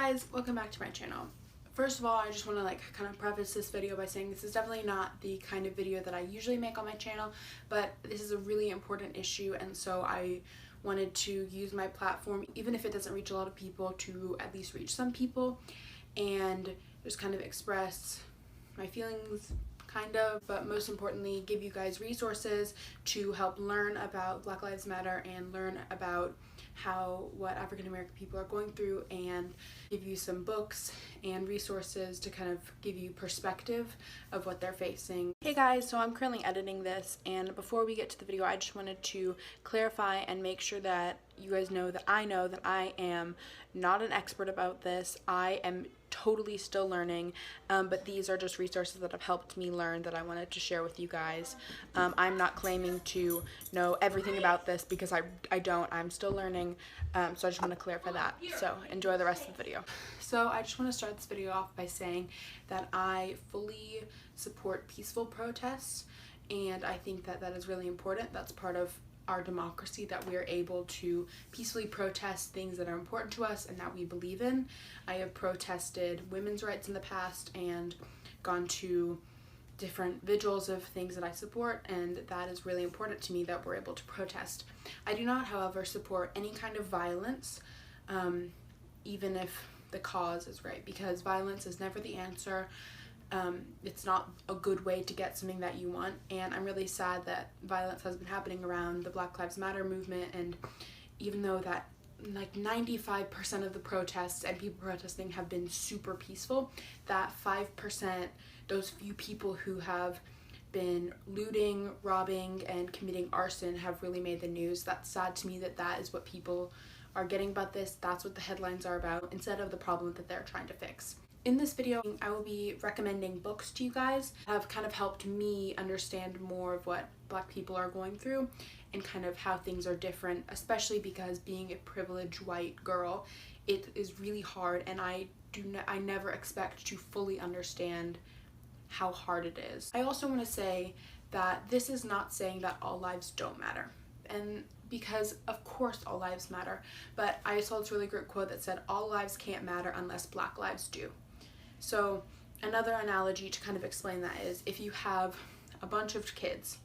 guys, welcome back to my channel. First of all, I just want to kind of preface this video by saying this is definitely not the kind of video that I usually make on my channel, but this is a really important issue, and so I wanted to use my platform, even if it doesn't reach a lot of people, to at least reach some people and just kind of express my feelings, but most importantly give you guys resources to help learn about Black Lives Matter and learn about what African American people are going through, and give you some books and resources to kind of give you perspective of what they're facing. Hey guys, so I'm currently editing this, and before we get to the video I just wanted to clarify and make sure that you guys know that I am not an expert about this. I am totally still learning, but these are just resources that have helped me learn that I wanted to share with you guys. I'm not claiming to know everything about this because I don't. I'm still learning, so I just want to clarify that. So enjoy the rest of the video. So I just want to start this video off by saying that I fully support peaceful protests, and I think that that is really important. That's part of our democracy, that we are able to peacefully protest things that are important to us and that we believe in. I have protested women's rights in the past and gone to different vigils of things that I support, and that is really important to me that we're able to protest. I do not, however, support any kind of violence, even if the cause is right, because violence is never the answer. It's not a good way to get something that you want, and I'm really sad that violence has been happening around the Black Lives Matter movement, and even though that 95% of the protests and people protesting have been super peaceful, that 5%, those few people who have been looting, robbing, and committing arson have really made the news. That's sad to me that that is what people are getting about this. That's what the headlines are about, instead of the problem that they're trying to fix. In this video, I will be recommending books to you guys that have kind of helped me understand more of what Black people are going through and kind of how things are different, especially because being a privileged white girl, it is really hard, and I never expect to fully understand how hard it is. I also want to say that this is not saying that all lives don't matter, and because of course all lives matter, but I saw this really great quote that said all lives can't matter unless Black lives do. So another analogy to kind of explain that is, if you have a bunch of kids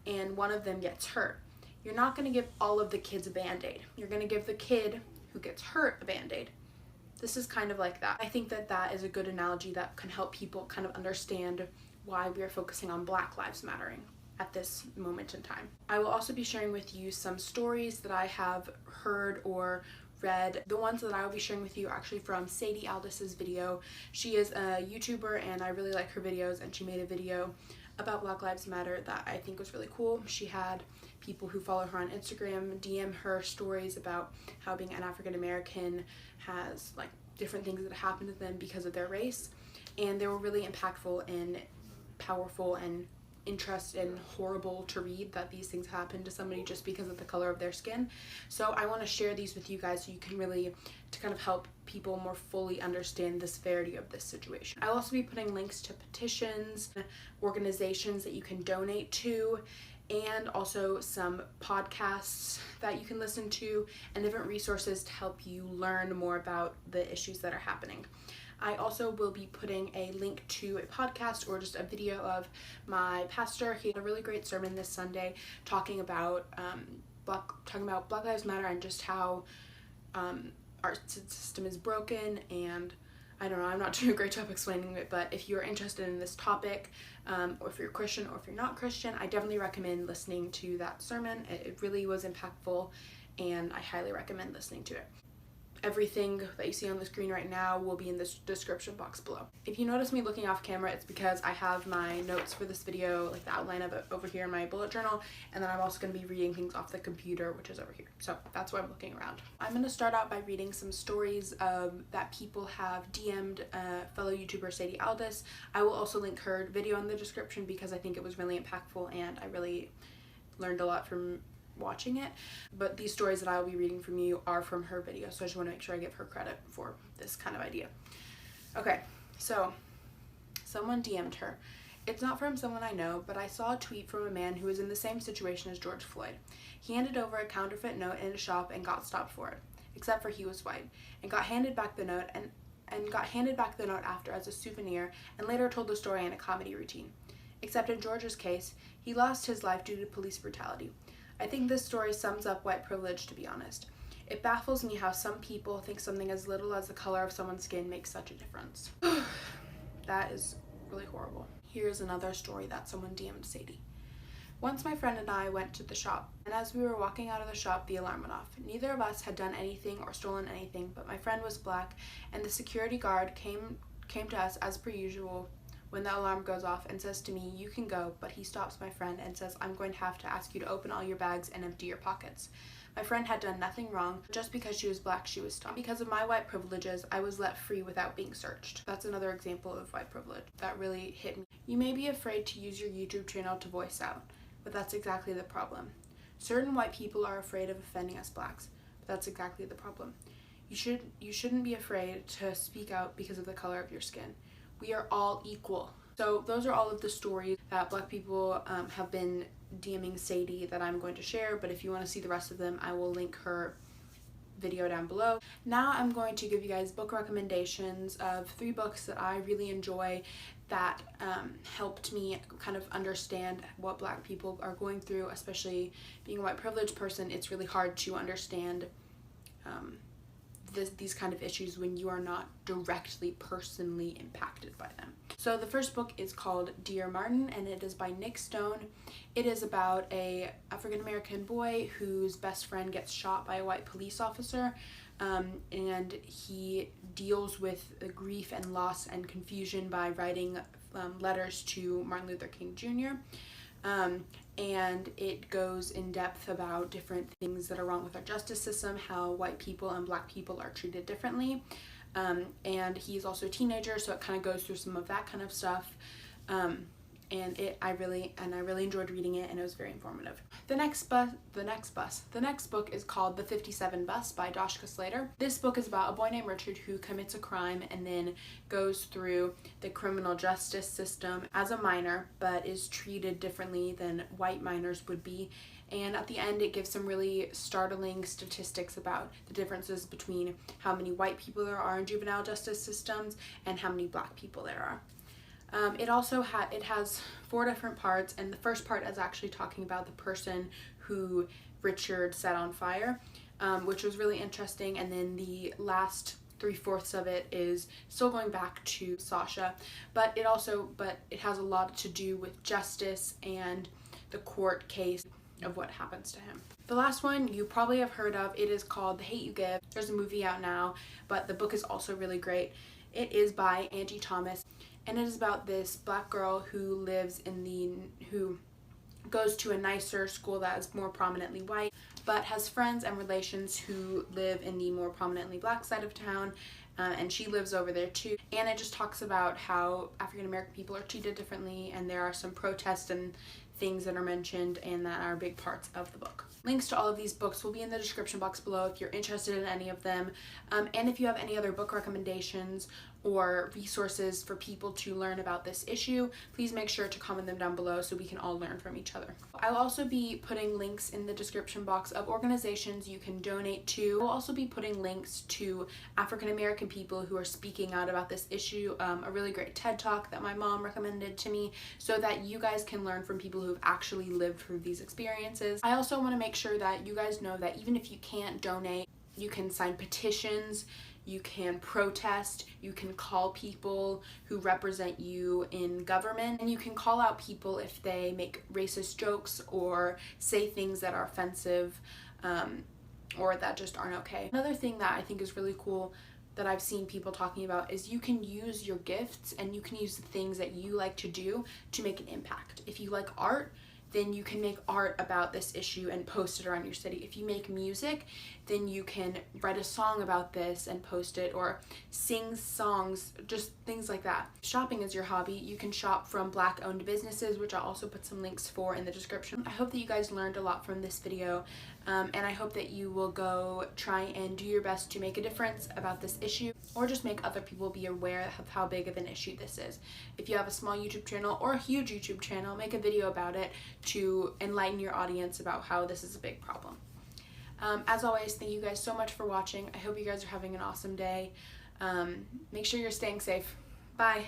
and one of them gets hurt, you're not going to give all of the kids a Band-Aid. You're going to give the kid who gets hurt a Band-Aid. This is kind of like that. I think that that is a good analogy that can help people kind of understand why we are focusing on Black Lives Mattering at this moment in time. I will also be sharing with you some stories that I have heard or read. The ones that I will be sharing with you are actually from Sadie Aldis's video. She is a YouTuber and I really like her videos, and she made a video about Black Lives Matter that I think was really cool. She had people who follow her on Instagram DM her stories about how being an African American has different things that happen to them because of their race, and they were really impactful and powerful and interesting and horrible to read that these things happen to somebody just because of the color of their skin. So I want to share these with you guys so you can really to kind of help people more fully understand the severity of this situation. I'll also be putting links to petitions, organizations that you can donate to, and also some podcasts that you can listen to and different resources to help you learn more about the issues that are happening. I also will be putting a link to a podcast or just a video of my pastor. He had a really great sermon this Sunday talking about Black Lives Matter and just how our system is broken, and I don't know, I'm not doing a great job explaining it, but if you're interested in this topic, or if you're Christian or if you're not Christian, I definitely recommend listening to that sermon. It really was impactful, and I highly recommend listening to it. Everything that you see on the screen right now will be in the description box below. If you notice me looking off camera, it's because I have my notes for this video, the outline of it over here in my bullet journal, and then I'm also going to be reading things off the computer, which is over here. So that's why I'm looking around. I'm going to start out by reading some stories that people have DM'd fellow YouTuber Sadie Aldis. I will also link her video in the description because I think it was really impactful and I really learned a lot from watching it, but these stories that I will be reading from you are from her video, so I just want to make sure I give her credit for this kind of idea. Okay, so someone DM'd her. It's not from someone I know, but I saw a tweet from a man who was in the same situation as George Floyd. He handed over a counterfeit note in a shop and got stopped for it. except for he was white, and got handed back the note after as a souvenir, and later told the story in a comedy routine. Except in George's case, he lost his life due to police brutality. I think this story sums up white privilege, to be honest. It baffles me how some people think something as little as the color of someone's skin makes such a difference. That is really horrible. Here's another story that someone DM'd Sadie. Once my friend and I went to the shop, and as we were walking out of the shop, the alarm went off. Neither of us had done anything or stolen anything, but my friend was black, and the security guard came to us as per usual when the alarm goes off and says to me, "You can go," but he stops my friend and says, "I'm going to have to ask you to open all your bags and empty your pockets." My friend had done nothing wrong. Just because she was black, she was stopped. Because of my white privileges, I was let free without being searched. That's another example of white privilege that really hit me. You may be afraid to use your YouTube channel to voice out, but that's exactly the problem. Certain white people are afraid of offending us blacks, but that's exactly the problem. You shouldn't be afraid to speak out because of the color of your skin. We are all equal. So those are all of the stories that black people have been DMing Sadie that I'm going to share, but if you want to see the rest of them, I will link her video down below. Now I'm going to give you guys book recommendations of 3 books that I really enjoy that helped me kind of understand what black people are going through, especially being a white privileged person. It's really hard to understand these kind of issues when you are not directly personally impacted by them. So the first book is called Dear Martin, and it is by Nick Stone. It is about a African-American boy whose best friend gets shot by a white police officer, and he deals with the grief and loss and confusion by writing letters to Martin Luther King Jr. And it goes in depth about different things that are wrong with our justice system, how white people and black people are treated differently. And he's also a teenager, so it kind of goes through some of that kind of stuff. And I really enjoyed reading it, and it was very informative. The next book is called The 57 Bus by Doshka Slater. This book is about a boy named Richard who commits a crime and then goes through the criminal justice system as a minor, but is treated differently than white minors would be. And at the end, it gives some really startling statistics about the differences between how many white people there are in juvenile justice systems and how many black people there are. It has 4 different parts, and the first part is actually talking about the person who Richard set on fire, which was really interesting, and then the last 3/4 of it is still going back to Sasha, but it has a lot to do with justice and the court case of what happens to him. The last one you probably have heard of. It is called The Hate U Give. There's a movie out now, but the book is also really great. It is by Angie Thomas. And it is about this black girl who goes to a nicer school that is more prominently white, but has friends and relations who live in the more prominently black side of town, and she lives over there too. And it just talks about how African American people are treated differently, and there are some protests and things that are mentioned and that are big parts of the book. Links to all of these books will be in the description box below if you're interested in any of them. And if you have any other book recommendations or resources for people to learn about this issue, please make sure to comment them down below so we can all learn from each other. I'll also be putting links in the description box of organizations you can donate to. I'll also be putting links to African American people who are speaking out about this issue, a really great TED Talk that my mom recommended to me, so that you guys can learn from people who have actually lived through these experiences. I also want to make sure that you guys know that even if you can't donate, you can sign petitions, you can protest, you can call people who represent you in government, and you can call out people if they make racist jokes or say things that are offensive or that just aren't okay. Another thing that I think is really cool that I've seen people talking about is you can use your gifts and you can use the things that you like to do to make an impact. If you like art, then you can make art about this issue and post it around your city. If you make music, then you can write a song about this and post it, or sing songs, just things like that. Shopping is your hobby. You can shop from Black-owned businesses, which I'll also put some links for in the description. I hope that you guys learned a lot from this video, and I hope that you will go try and do your best to make a difference about this issue, or just make other people be aware of how big of an issue this is. If you have a small YouTube channel or a huge YouTube channel, make a video about it to enlighten your audience about how this is a big problem. As always, thank you guys so much for watching. I hope you guys are having an awesome day. Make sure you're staying safe. Bye.